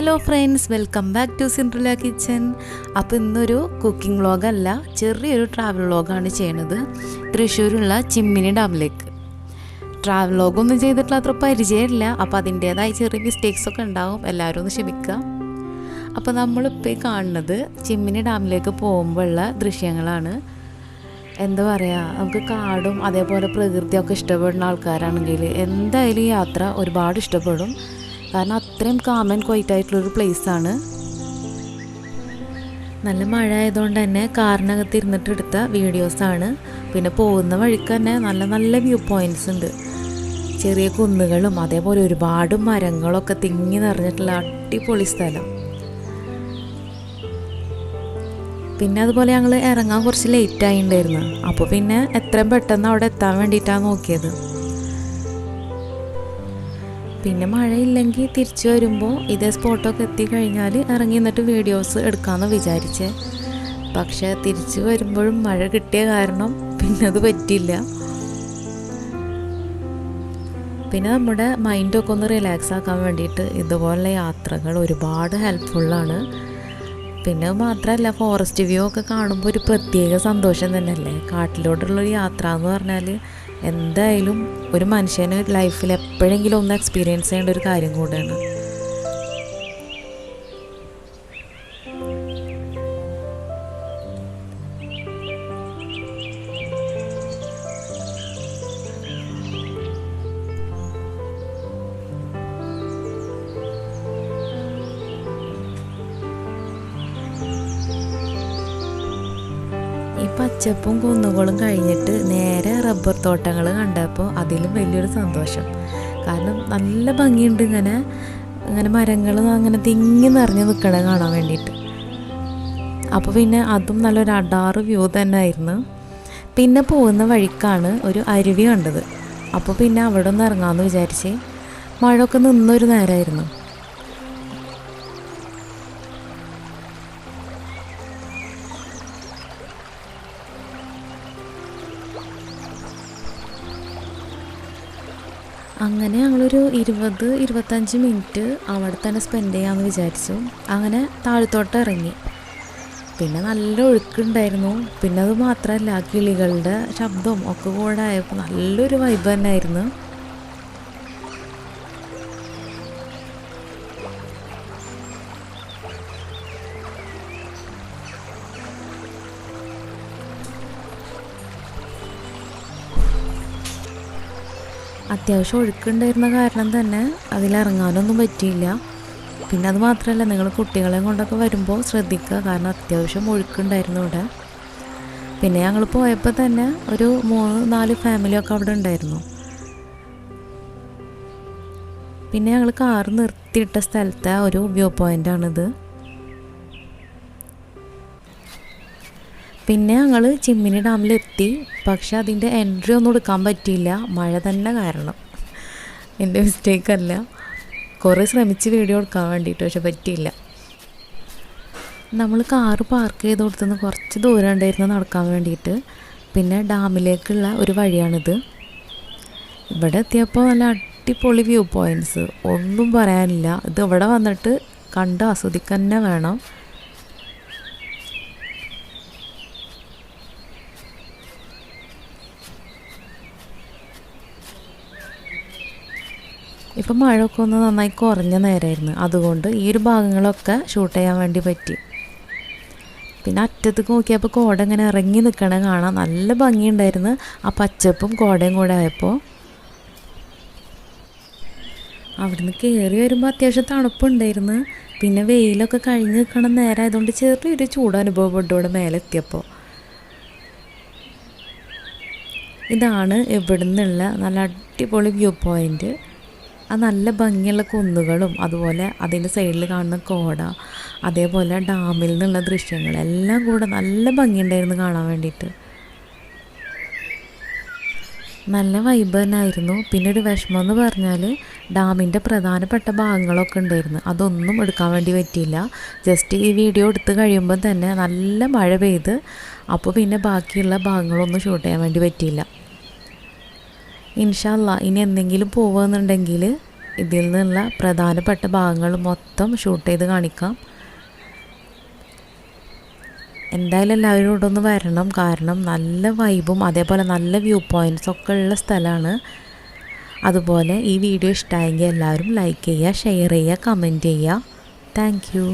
Hello friends, welcome back to Cinderella kitchen. അപ്പോൾ ഇന്നൊരു cooking വ്ളോഗല്ല, ചെറിയൊരു ട്രാവൽ വ്ളോഗാണ് ചെയ്യണത്. തൃശ്ശൂരുള്ള ചിമ്മിനി ഡാമിലേക്ക്. ട്രാവൽ വ്ളോഗൊന്നും ചെയ്തിട്ടുള്ള അത്ര പരിചയമില്ല, അപ്പോൾ അതിൻ്റേതായ ചെറിയ മിസ്റ്റേക്സൊക്കെ ഉണ്ടാവും, എല്ലാവരും ഒന്ന് ക്ഷമിക്കുക. അപ്പോൾ നമ്മളിപ്പോൾ കാണുന്നത് ചിമ്മിനി ഡാമിലേക്ക് പോകുമ്പോഴുള്ള ദൃശ്യങ്ങളാണ്. എന്താ പറയുക, നമുക്ക് കാടും അതേപോലെ പ്രകൃതിയൊക്കെ ഇഷ്ടപ്പെടുന്ന ആൾക്കാരാണെങ്കിൽ എന്തായാലും ഈ യാത്ര ഒരുപാട് ഇഷ്ടപ്പെടും. കാരണം അത്രയും കാം ആൻഡ് ക്വൈറ്റ് ആയിട്ടുള്ളൊരു പ്ലേസാണ്. നല്ല മഴ ആയതുകൊണ്ട് തന്നെ കാറിനകത്ത് ഇരുന്നിട്ട് എടുത്ത വീഡിയോസാണ്. പിന്നെ പോകുന്ന വഴിക്ക് തന്നെ നല്ല നല്ല വ്യൂ പോയിൻറ്റ്സ് ഉണ്ട്. ചെറിയ കുന്നുകളും അതേപോലെ ഒരുപാട് മരങ്ങളൊക്കെ തിങ്ങി നിറഞ്ഞിട്ടുള്ള അടിപൊളി സ്ഥലം. പിന്നെ അതുപോലെ ഞങ്ങൾ ഇറങ്ങാൻ കുറച്ച് ലേറ്റ് ആയിട്ടുണ്ടായിരുന്നു. അപ്പോൾ പിന്നെ എത്രയും പെട്ടെന്ന് അവിടെ എത്താൻ വേണ്ടിയിട്ടാണ് നോക്കിയത്. പിന്നെ മഴയില്ലെങ്കിൽ തിരിച്ചു വരുമ്പോൾ ഇതേ സ്പോട്ടൊക്കെ എത്തിക്കഴിഞ്ഞാൽ ഇറങ്ങി നിന്നിട്ട് വീഡിയോസ് എടുക്കാമെന്ന് വിചാരിച്ചേ. പക്ഷേ തിരിച്ചു വരുമ്പോഴും മഴ കിട്ടിയ കാരണം പിന്നെ അത് പറ്റിയില്ല. പിന്നെ നമ്മുടെ മൈൻഡൊക്കെ ഒന്ന് റിലാക്സ് ആക്കാൻ വേണ്ടിയിട്ട് ഇതുപോലുള്ള യാത്രകൾ ഒരുപാട് ഹെൽപ്ഫുള്ളാണ്. പിന്നെ മാത്രമല്ല, ഫോറസ്റ്റ് വ്യൂ ഒക്കെ കാണുമ്പോൾ ഒരു പ്രത്യേക സന്തോഷം തന്നെയല്ലേ. കാട്ടിലോട്ടുള്ളൊരു യാത്ര എന്ന് പറഞ്ഞാൽ എന്തായാലും ഒരു മനുഷ്യന് ലൈഫിൽ എപ്പോഴെങ്കിലും ഒന്ന് എക്സ്പീരിയൻസ് ചെയ്യേണ്ട ഒരു കാര്യം കൂടെയാണ്. ഈ പച്ചപ്പും കുന്നുകളും കഴിഞ്ഞിട്ട് നേരെ റബ്ബർ തോട്ടങ്ങൾ കണ്ടപ്പോൾ അതിലും വലിയൊരു സന്തോഷം. കാരണം നല്ല ഭംഗിയുണ്ട് ഇങ്ങനെ മരങ്ങൾ അങ്ങനെ തിങ്ങി നിറഞ്ഞ് നിൽക്കണേ കാണാൻ വേണ്ടിയിട്ട്. അപ്പോൾ പിന്നെ അതും നല്ലൊരു അടാറ് വ്യൂ തന്നെ ആയിരുന്നു. പിന്നെ പോകുന്ന വഴിക്കാണ് ഒരു അരുവി കണ്ടത്. അപ്പോൾ പിന്നെ അവിടെ ഒന്ന് ഇറങ്ങാമെന്ന് വിചാരിച്ച്. മഴയൊക്കെ നിന്നൊരു നേരമായിരുന്നു. അങ്ങനെ ഞങ്ങളൊരു 20-25 മിനിറ്റ് അവിടെ തന്നെ സ്പെൻഡ് ചെയ്യാമെന്ന് വിചാരിച്ചു. അങ്ങനെ താഴത്തോട്ട് ഇറങ്ങി. പിന്നെ നല്ല ഒഴുക്കുണ്ടായിരുന്നു. പിന്നെ അത് മാത്രമല്ല, കിളികളുടെ ശബ്ദവും ഒക്കെ കൂടെ ആയപ്പോൾ നല്ലൊരു വൈബ് തന്നെ ആയിരുന്നു. അത്യാവശ്യം ഒഴുക്കുണ്ടായിരുന്ന കാരണം തന്നെ അതിലിറങ്ങാനൊന്നും പറ്റിയില്ല. പിന്നെ അത് മാത്രമല്ല, നിങ്ങൾ കുട്ടികളെ കൊണ്ടൊക്കെ വരുമ്പോൾ ശ്രദ്ധിക്കുക, കാരണം അത്യാവശ്യം ഒഴുക്കുണ്ടായിരുന്നു ഇവിടെ. പിന്നെ ഞങ്ങൾ പോയപ്പോൾ തന്നെ ഒരു 3-4 ഫാമിലിയൊക്കെ അവിടെ ഉണ്ടായിരുന്നു. പിന്നെ ഞങ്ങൾ കാർ നിർത്തിയിട്ട സ്ഥലത്തെ ഒരു വ്യൂ പോയിൻ്റാണിത്. പിന്നെ ഞങ്ങൾ ചിമ്മിനി ഡാമിലെത്തി. പക്ഷെ അതിൻ്റെ എൻട്രി ഒന്നും എടുക്കാൻ പറ്റിയില്ല, മഴ തന്നെ കാരണം. എൻ്റെ മിസ്റ്റേക്കല്ല. കുറേ ശ്രമിച്ച് വീഡിയോ എടുക്കാൻ വേണ്ടിയിട്ട്, പക്ഷെ പറ്റിയില്ല. നമ്മൾ കാറ് പാർക്ക് ചെയ്ത് കൊടുത്തുനിന്ന് കുറച്ച് ദൂരം ഉണ്ടായിരുന്നു നടക്കാൻ വേണ്ടിയിട്ട്. പിന്നെ ഡാമിലേക്കുള്ള ഒരു വഴിയാണിത്. ഇവിടെ എത്തിയപ്പോൾ നല്ല അടിപൊളി വ്യൂ പോയിൻറ്റ്സ്, ഒന്നും പറയാനില്ല. ഇത് ഇവിടെ വന്നിട്ട് കണ്ട് ആസ്വദിക്കുക തന്നെ വേണം. ഇപ്പം മഴയൊക്കെ ഒന്ന് നന്നായി കുറഞ്ഞ നേരമായിരുന്നു. അതുകൊണ്ട് ഈ ഒരു ഭാഗങ്ങളൊക്കെ ഷൂട്ട് ചെയ്യാൻ വേണ്ടി പറ്റി. പിന്നെ അറ്റത്തേക്ക് നോക്കിയപ്പോൾ കോട ഇങ്ങനെ ഇറങ്ങി നിൽക്കണ കാണാൻ നല്ല ഭംഗിയുണ്ടായിരുന്നു. ആ പച്ചപ്പും കോടയും കൂടെ ആയപ്പോൾ അവിടുന്ന് കയറി വരുമ്പോൾ അത്യാവശ്യം തണുപ്പുണ്ടായിരുന്നു. പിന്നെ വെയിലൊക്കെ കഴിഞ്ഞ് നിൽക്കണ നേരമായതുകൊണ്ട് ചെറിയൊരു ചൂട് അനുഭവപ്പെട്ടു ഇവിടെ മേലെ എത്തിയപ്പോൾ. ഇതാണ് ഇവിടെ നിന്നുള്ള നല്ല അടിപൊളി വ്യൂ പോയിൻറ്റ്. ആ നല്ല ഭംഗിയുള്ള കുന്നുകളും അതുപോലെ അതിൻ്റെ സൈഡിൽ കാണുന്ന കോട, അതേപോലെ ഡാമിൽ നിന്നുള്ള ദൃശ്യങ്ങൾ എല്ലാം കൂടെ നല്ല ഭംഗിയുണ്ടായിരുന്നു കാണാൻ വേണ്ടിയിട്ട്. നല്ല വൈബ് തന്നെ ആയിരുന്നു. പിന്നെ ഒരു വിഷമം എന്ന് പറഞ്ഞാൽ ഡാമിൻ്റെ പ്രധാനപ്പെട്ട ഭാഗങ്ങളൊക്കെ ഉണ്ടായിരുന്നു, അതൊന്നും എടുക്കാൻ വേണ്ടി പറ്റിയില്ല. ജസ്റ്റ് ഈ വീഡിയോ എടുത്ത് കഴിയുമ്പോൾ തന്നെ നല്ല മഴ പെയ്ത്. അപ്പോൾ പിന്നെ ബാക്കിയുള്ള ഭാഗങ്ങളൊന്നും ഷൂട്ട് ചെയ്യാൻ വേണ്ടി പറ്റിയില്ല. ഇൻഷാ അല്ലാ ഇനി എന്തെങ്കിലും പോകുന്നുണ്ടെങ്കിൽ ഇതിൽ നിന്നുള്ള പ്രധാനപ്പെട്ട ഭാഗങ്ങൾ മൊത്തം ഷൂട്ട് ചെയ്ത് കാണിക്കാം. എന്തായാലും എല്ലാവരും ഇവിടെ ഒന്ന് വരണം, കാരണം നല്ല വൈബും അതേപോലെ നല്ല വ്യൂ പോയിൻറ്റ്സ് ഒക്കെ ഉള്ള സ്ഥലമാണ്. അതുപോലെ ഈ വീഡിയോ ഇഷ്ടമായെങ്കിൽ എല്ലാവരും ലൈക്ക് ചെയ്യുക, ഷെയർ ചെയ്യുക, കമൻറ്റ് ചെയ്യുക. Thank you.